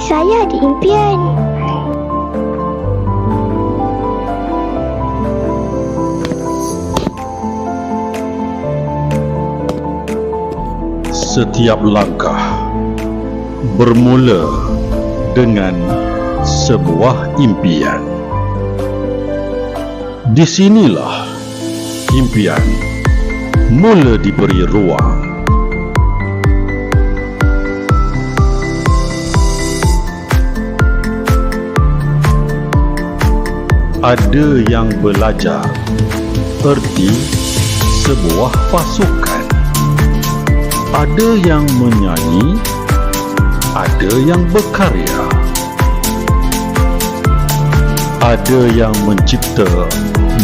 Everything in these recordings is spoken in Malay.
Saya ada impian. Setiap langkah bermula dengan sebuah impian. Di sinilah impian mula diberi ruang. Ada yang belajar erti sebuah pasukan. Ada yang menyanyi, ada yang berkarya. Ada yang mencipta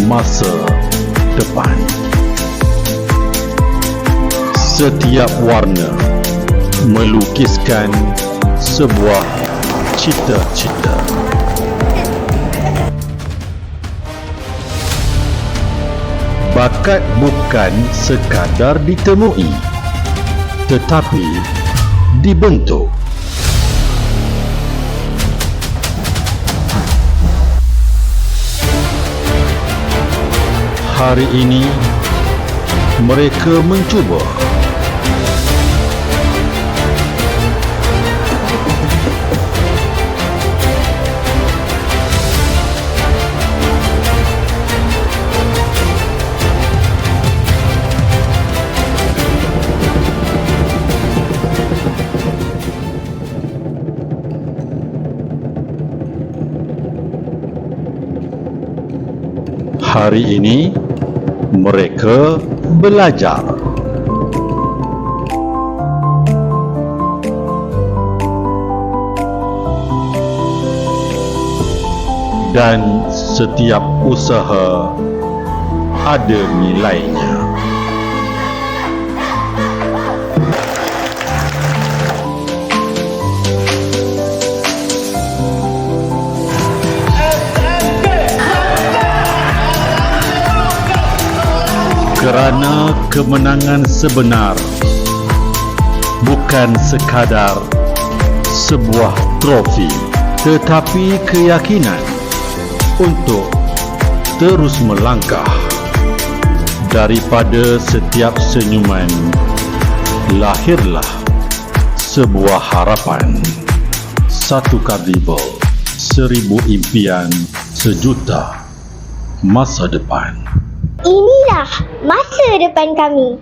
masa depan. Setiap warna melukiskan sebuah cita-cita. Bakat bukan sekadar ditemui, tetapi dibentuk. Hari ini, mereka mencuba. Hari ini, mereka belajar. Dan setiap usaha ada nilainya. Kerana kemenangan sebenar bukan sekadar sebuah trofi, tetapi keyakinan untuk terus melangkah. Daripada setiap senyuman lahirlah sebuah harapan. Satu karnival, 1000 impian, sejuta masa depan. Inilah masa depan kami.